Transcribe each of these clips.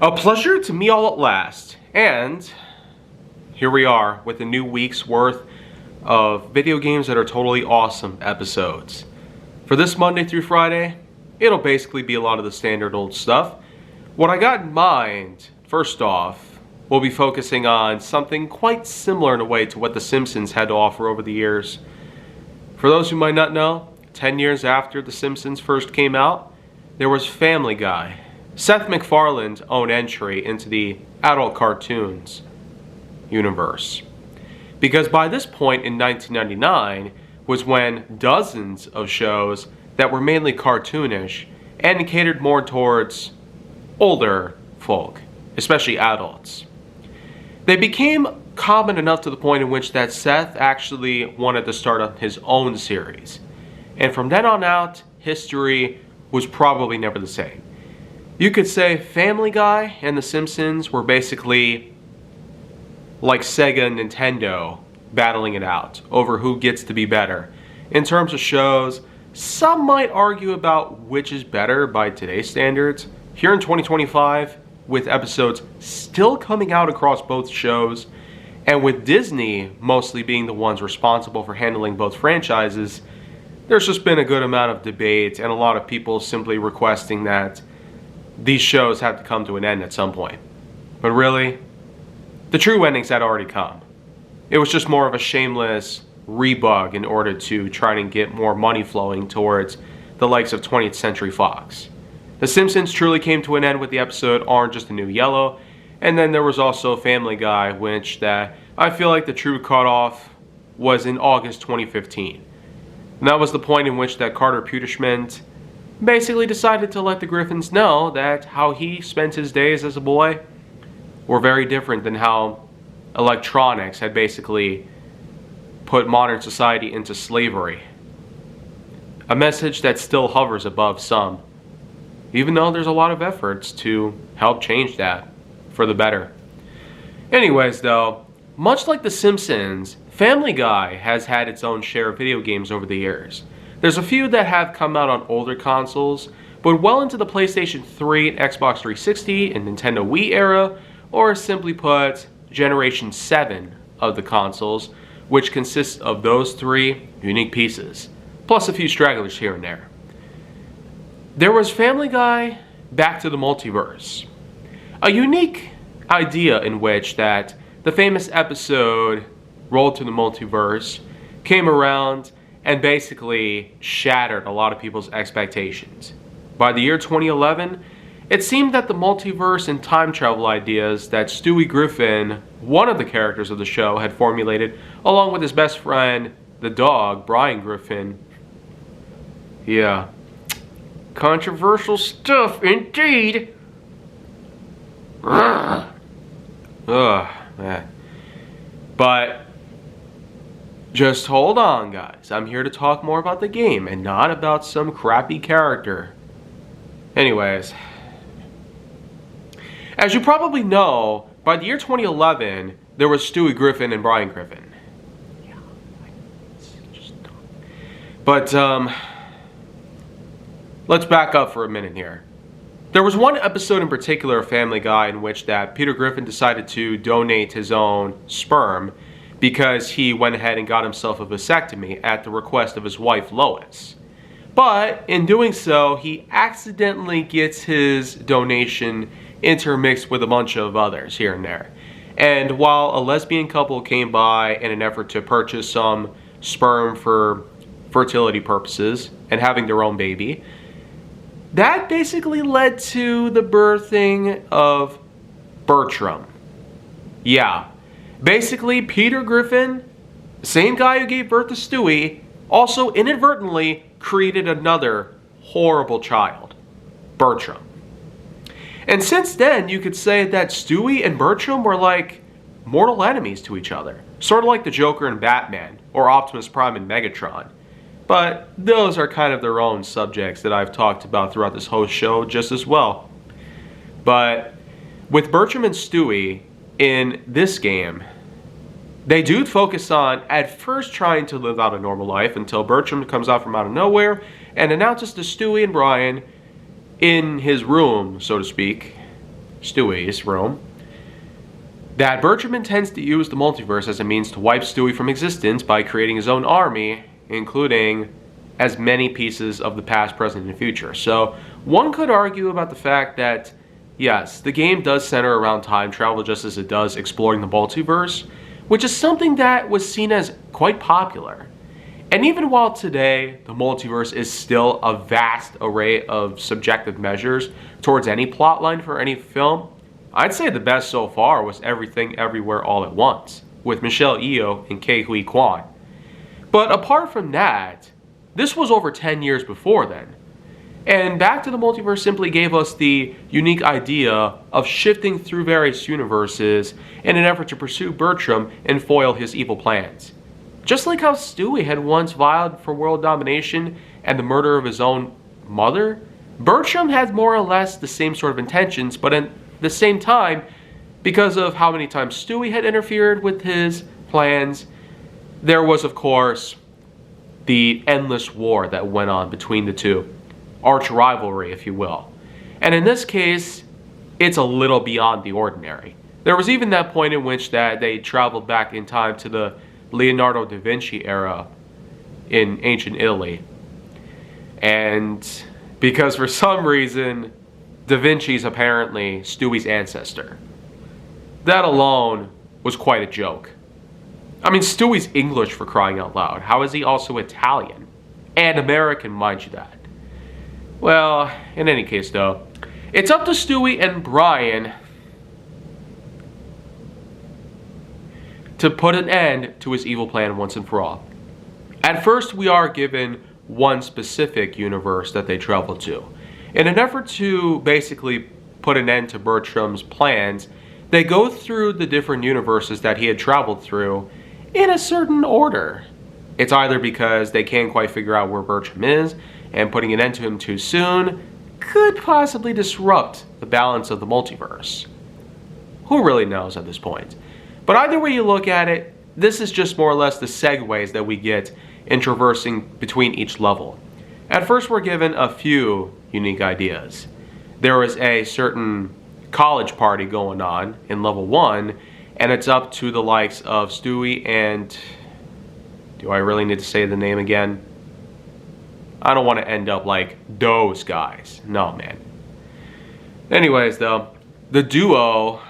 A pleasure to meet all at last, and here we are with a new week's worth of video games that are totally awesome episodes. For this Monday through Friday, it'll basically be a lot of the standard old stuff. What I got in mind, first off, we'll be focusing on something quite similar in a way to what The Simpsons had to offer over the years. For those who might not know, 10 years after The Simpsons first came out, there was Family Guy, Seth MacFarlane's own entry into the adult cartoons universe. Because by this point in 1999 was when dozens of shows that were mainly cartoonish and catered more towards older folk, especially adults. They became common enough to the point in which that Seth actually wanted to start on his own series. And from then on out, history was probably never the same. You could say Family Guy and The Simpsons were basically like Sega and Nintendo battling it out over who gets to be better. In terms of shows, some might argue about which is better by today's standards. Here in 2025, with episodes still coming out across both shows, and with Disney mostly being the ones responsible for handling both franchises, there's just been a good amount of debate and a lot of people simply requesting that these shows have to come to an end at some point. But really, the true endings had already come. It was just more of a shameless rebug in order to try and get more money flowing towards the likes of 20th Century Fox. The Simpsons truly came to an end with the episode Orange is the New Yellow, and then there was also Family Guy, which that I feel like the true cutoff was in August 2015. And that was the point in which that Carter Peterschmidt basically decided to let the Griffins know that how he spent his days as a boy were very different than how electronics had basically put modern society into slavery. A message that still hovers above some, even though there's a lot of efforts to help change that for the better. Anyways though, much like The Simpsons, Family Guy has had its own share of video games over the years. There's a few that have come out on older consoles, but well into the PlayStation 3 and Xbox 360 and Nintendo Wii era, or simply put, Generation 7 of the consoles, which consists of those three unique pieces, plus a few stragglers here and there. There was Family Guy Back to the Multiverse, a unique idea in which that the famous episode Roll to the Multiverse came around and basically shattered a lot of people's expectations. By the year 2011, it seemed that the multiverse and time travel ideas that Stewie Griffin, one of the characters of the show, had formulated, along with his best friend, the dog, Brian Griffin. Yeah. Controversial stuff indeed. Ugh, man. But just hold on, guys. I'm here to talk more about the game and not about some crappy character. Anyways, as you probably know, by the year 2011, there was Stewie Griffin and Brian Griffin. Yeah, but let's back up for a minute here. There was one episode in particular of Family Guy in which that Peter Griffin decided to donate his own sperm because he went ahead and got himself a vasectomy at the request of his wife Lois. But in doing so, he accidentally gets his donation intermixed with a bunch of others here and there. And while a lesbian couple came by in an effort to purchase some sperm for fertility purposes and having their own baby, that basically led to the birthing of Bertram. Yeah. Basically, Peter Griffin, the same guy who gave birth to Stewie, also inadvertently created another horrible child, Bertram. And since then, you could say that Stewie and Bertram were like mortal enemies to each other. Sort of like the Joker and Batman, or Optimus Prime and Megatron. But those are kind of their own subjects that I've talked about throughout this whole show just as well. But with Bertram and Stewie in this game, they do focus on at first trying to live out a normal life until Bertram comes out from out of nowhere and announces to Stewie and Brian in his room, so to speak, Stewie's room, that Bertram intends to use the multiverse as a means to wipe Stewie from existence by creating his own army, including as many pieces of the past, present, and future. So one could argue about the fact that, yes, the game does center around time travel just as it does exploring the multiverse, which is something that was seen as quite popular. And even while today the multiverse is still a vast array of subjective measures towards any plotline for any film, I'd say the best so far was Everything Everywhere All at Once, with Michelle Yeoh and Ke Huy Quan. But apart from that, this was over 10 years before then. And Back to the Multiverse simply gave us the unique idea of shifting through various universes in an effort to pursue Bertram and foil his evil plans. Just like how Stewie had once vied for world domination and the murder of his own mother, Bertram had more or less the same sort of intentions, but at the same time, because of how many times Stewie had interfered with his plans, there was, of course, the endless war that went on between the two. Arch rivalry, if you will. And in this case, it's a little beyond the ordinary. There was even that point in which that they traveled back in time to the Leonardo da Vinci era in ancient Italy. And because for some reason, Da Vinci's apparently Stewie's ancestor. That alone was quite a joke. I mean, Stewie's English, for crying out loud. How is he also Italian? And American, mind you that. Well, in any case though, it's up to Stewie and Brian to put an end to his evil plan once and for all. At first, we are given one specific universe that they travel to. In an effort to basically put an end to Bertram's plans, they go through the different universes that he had traveled through in a certain order. It's either because they can't quite figure out where Bertram is, and putting an end to him too soon could possibly disrupt the balance of the multiverse. Who really knows at this point? But either way you look at it, this is just more or less the segues that we get in traversing between each level. At first, we're given a few unique ideas. There was a certain college party going on in level 1, and it's up to the likes of Stewie and... do I really need to say the name again? I don't want to end up like those guys. No, man. Anyways, though, the duo...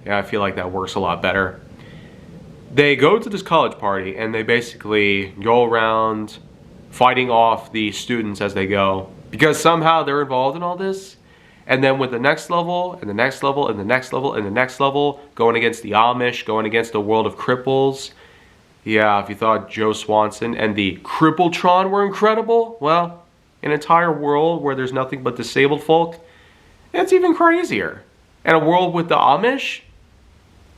yeah, I feel like that works a lot better. They go to this college party, and they basically go around fighting off the students as they go, because somehow they're involved in all this. And then with the next level, and the next level, and the next level, and the next level, going against the Amish, going against the world of cripples. Yeah, if you thought Joe Swanson and the Crippletron were incredible, well, an entire world where there's nothing but disabled folk, it's even crazier. And a world with the Amish?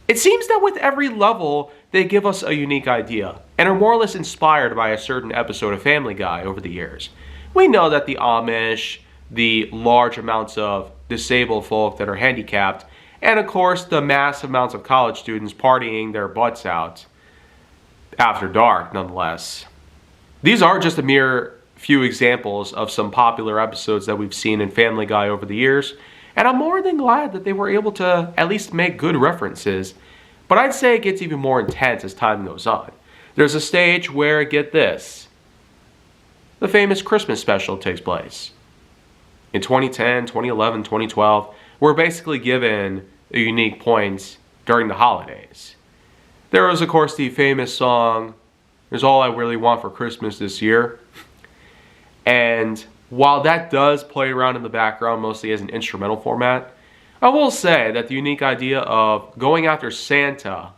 It seems that with every level, they give us a unique idea, and are more or less inspired by a certain episode of Family Guy over the years. We know that the Amish, the large amounts of disabled folk that are handicapped, and of course the massive amounts of college students partying their butts out after dark, nonetheless. These are just a mere few examples of some popular episodes that we've seen in Family Guy over the years, and I'm more than glad that they were able to at least make good references. But I'd say it gets even more intense as time goes on. There's a stage where, get this, the famous Christmas special takes place. In 2010, 2011, 2012, we're basically given a unique point during the holidays. There was, of course, the famous song, "There's All I Really Want for Christmas This Year." And while that does play around in the background, mostly as an instrumental format, I will say that the unique idea of going after Santa,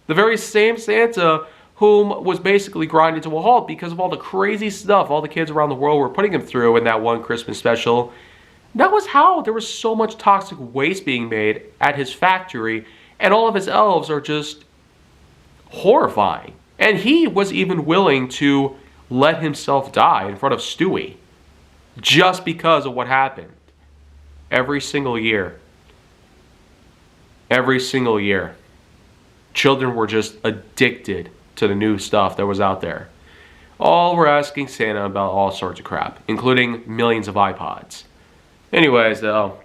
the very same Santa whom was basically grinded to a halt because of all the crazy stuff all the kids around the world were putting him through in that one Christmas special, that was how there was so much toxic waste being made at his factory, and all of his elves are just horrifying. And he was even willing to let himself die in front of Stewie just because of what happened. Every single year. Every single year. Children were just addicted to the new stuff that was out there. All were asking Santa about all sorts of crap, including millions of iPods. Anyways, though,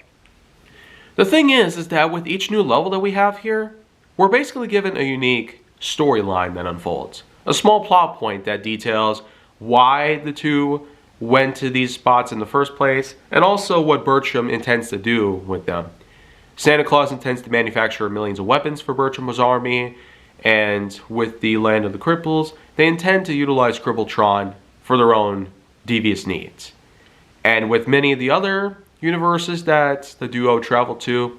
The thing is that with each new level that we have here, we're basically given a unique storyline that unfolds. A small plot point that details why the two went to these spots in the first place, and also what Bertram intends to do with them. Santa Claus intends to manufacture millions of weapons for Bertram's army, and with the Land of the Cripples, they intend to utilize Crippletron for their own devious needs. And with many of the other universes that the duo travel to,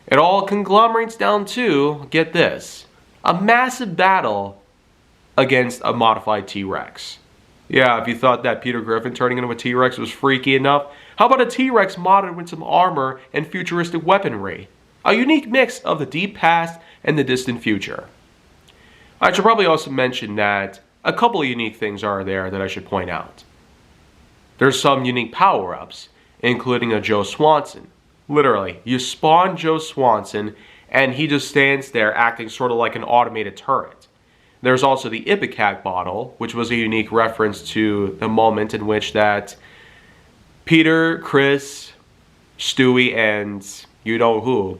it all conglomerates down to, get this, a massive battle against a modified T-Rex. Yeah, if you thought that Peter Griffin turning into a T-Rex was freaky enough, how about a T-Rex modded with some armor and futuristic weaponry? A unique mix of the deep past and the distant future. I should probably also mention that a couple of unique things are there that I should point out. There's some unique power-ups, including a Joe Swanson. Literally, you spawn Joe Swanson and he just stands there acting sort of like an automated turret. There's also the Ipecac bottle, which was a unique reference to the moment in which that Peter, Chris, Stewie, and you-know-who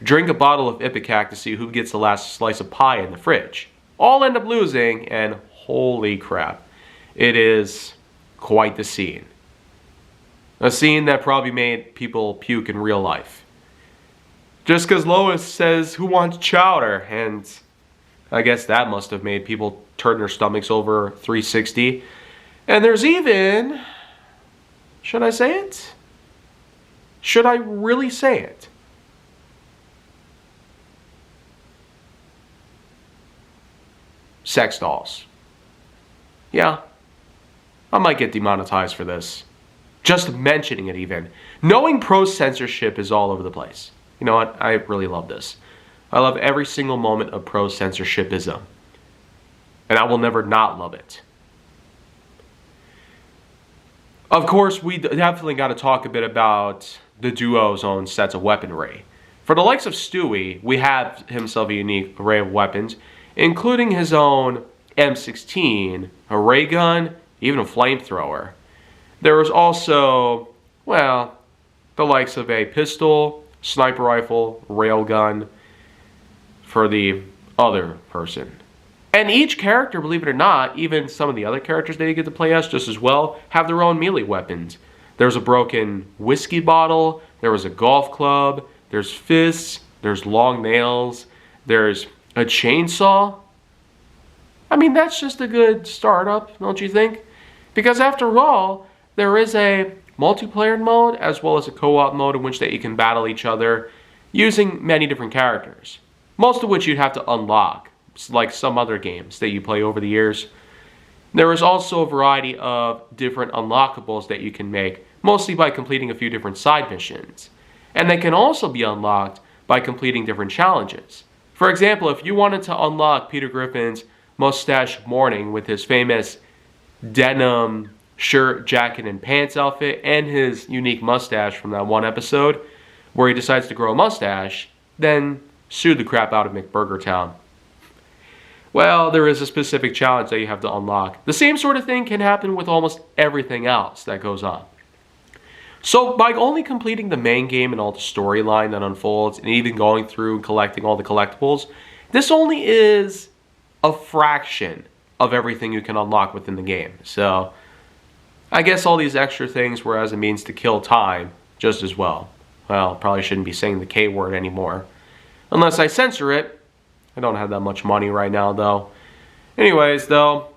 drink a bottle of Ipecac to see who gets the last slice of pie in the fridge. All end up losing, and holy crap, it is quite the scene. A scene that probably made people puke in real life. Just because Lois says, "Who wants chowder?" And I guess that must have made people turn their stomachs over 360. And there's even... should I say it? Should I really say it? Sex dolls. Yeah. I might get demonetized for this. Just mentioning it even. Knowing pro censorship is all over the place. You know what? I really love this. I love every single moment of pro censorshipism. And I will never not love it. Of course, we definitely got to talk a bit about the duo's own sets of weaponry. For the likes of Stewie, we have himself a unique array of weapons, including his own M16, a ray gun, even a flamethrower. There is also, well, the likes of a pistol, sniper rifle, railgun for the other person. And each character, believe it or not, even some of the other characters that you get to play as just as well, have their own melee weapons. There's a broken whiskey bottle, there was a golf club, there's fists, there's long nails, there's a chainsaw. I mean, that's just a good startup, don't you think? Because after all, there is a multiplayer mode as well as a co-op mode in which that you can battle each other using many different characters. Most of which you'd have to unlock, like some other games that you play over the years. There is also a variety of different unlockables that you can make, mostly by completing a few different side missions. And they can also be unlocked by completing different challenges. For example, if you wanted to unlock Peter Griffin's mustache morning with his famous denim shirt, jacket, and pants outfit, and his unique mustache from that one episode where he decides to grow a mustache, then sue the crap out of McBurgertown. Well, there is a specific challenge that you have to unlock. The same sort of thing can happen with almost everything else that goes on. So by only completing the main game and all the storyline that unfolds, and even going through and collecting all the collectibles, this only is a fraction of everything you can unlock within the game. So I guess all these extra things were as a means to kill time just as well. Well, probably shouldn't be saying the K word anymore. Unless I censor it. I don't have that much money right now, though. Anyways, though,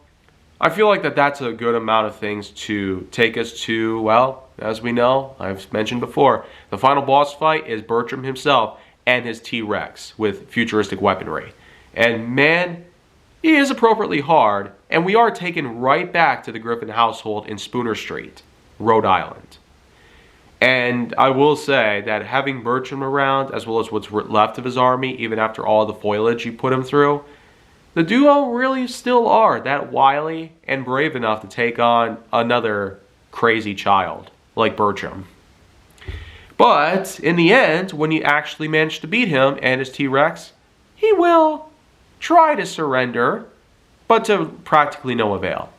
I feel like that's a good amount of things to take us to, well, as we know, I've mentioned before, the final boss fight is Bertram himself and his T-Rex with futuristic weaponry. And man, he is appropriately hard, and we are taken right back to the Griffin household in Spooner Street, Rhode Island. And I will say that having Bertram around, as well as what's left of his army, even after all the foliage you put him through, the duo really still are that wily and brave enough to take on another crazy child like Bertram. But in the end, when you actually manage to beat him and his T-Rex, he will try to surrender, but to practically no avail.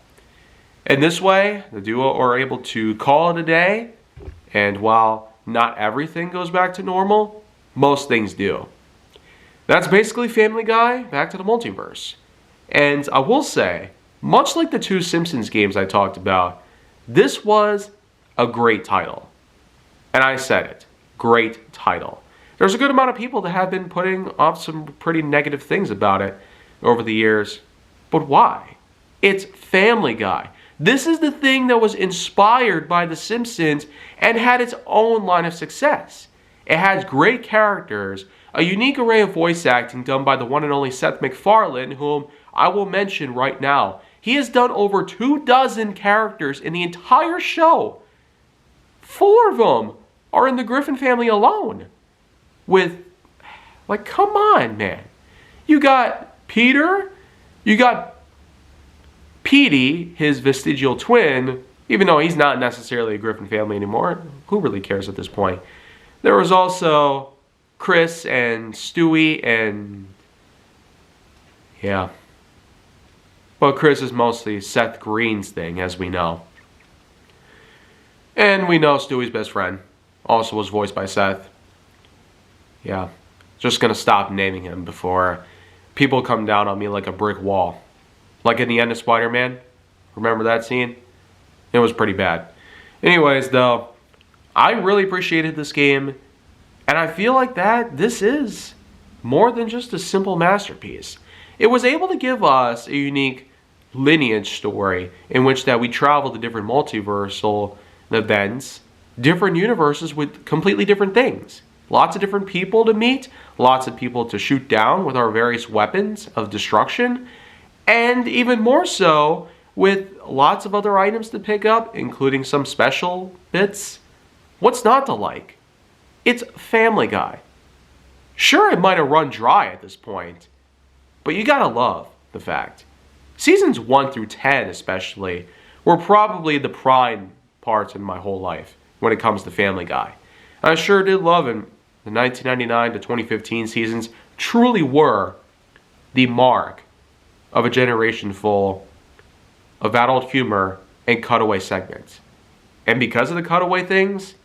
In this way, the duo are able to call it a day. And while not everything goes back to normal, most things do. That's basically Family Guy back to the multiverse. And I will say, much like the two Simpsons games I talked about, this was a great title. And I said it, great title. There's a good amount of people that have been putting off some pretty negative things about it over the years. But why? It's Family Guy. This is the thing that was inspired by The Simpsons and had its own line of success. It has great characters, a unique array of voice acting done by the one and only Seth MacFarlane, whom I will mention right now. He has done over 24 characters in the entire show. 4 of them are in the Griffin family alone. With, like, come on, man. You got Peter, you got Petey, his vestigial twin, even though he's not necessarily a Griffin family anymore. Who really cares at this point? There was also Chris and Stewie and... yeah. But Chris is mostly Seth Green's thing, as we know. And we know Stewie's best friend also was voiced by Seth. Yeah. Just gonna stop naming him before people come down on me like a brick wall. Like in the end of Spider-Man. Remember that scene? It was pretty bad. Anyways, though, I really appreciated this game. And I feel like that this is more than just a simple masterpiece. It was able to give us a unique lineage story in which that we travel to different multiversal events, different universes with completely different things. Lots of different people to meet, lots of people to shoot down with our various weapons of destruction, and even more so with lots of other items to pick up, including some special bits. What's not to like? It's Family Guy. Sure, it might have run dry at this point, but you gotta love the fact. Seasons 1 through 10 especially were probably the prime parts in my whole life when it comes to Family Guy. I sure did love him. The 1999 to 2015 seasons truly were the mark of a generation full of adult humor and cutaway segments. And because of the cutaway things,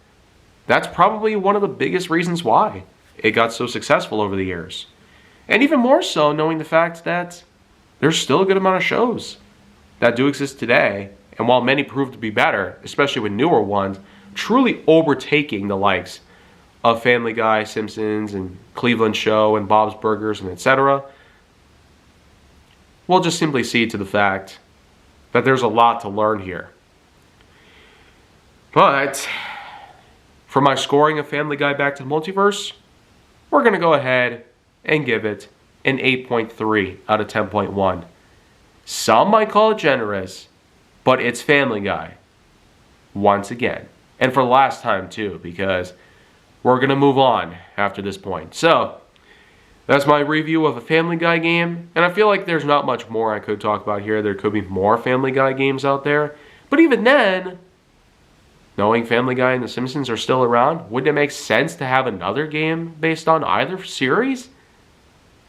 that's probably one of the biggest reasons why it got so successful over the years. And even more so knowing the fact that there's still a good amount of shows that do exist today, and while many prove to be better, especially with newer ones, truly overtaking the likes of Family Guy, Simpsons, and Cleveland Show, and Bob's Burgers, and etc., we'll just simply see to the fact that there's a lot to learn here. But for my scoring of Family Guy Back to the Multiverse, we're going to go ahead and give it an 8.3 out of 10.1. Some might call it generous, but it's Family Guy. Once again. And for the last time too, because we're going to move on after this point. So, that's my review of a Family Guy game, and I feel like there's not much more I could talk about here. There could be more Family Guy games out there, but even then, knowing Family Guy and The Simpsons are still around, wouldn't it make sense to have another game based on either series?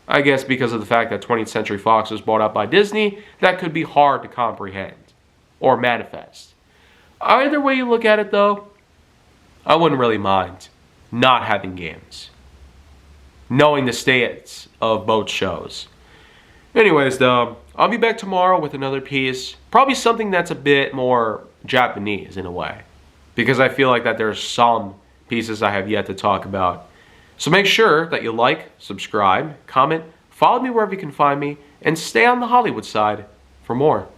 I guess because of the fact that 20th Century Fox was bought out by Disney, that could be hard to comprehend or manifest. Either way you look at it though, I wouldn't really mind not having games, knowing the states of both shows. Anyways though, I'll be back tomorrow with another piece, probably something that's a bit more Japanese in a way, because I feel like that there's some pieces I have yet to talk about. So make sure that you like, subscribe, comment, follow me wherever you can find me, and stay on the Hollywood side for more.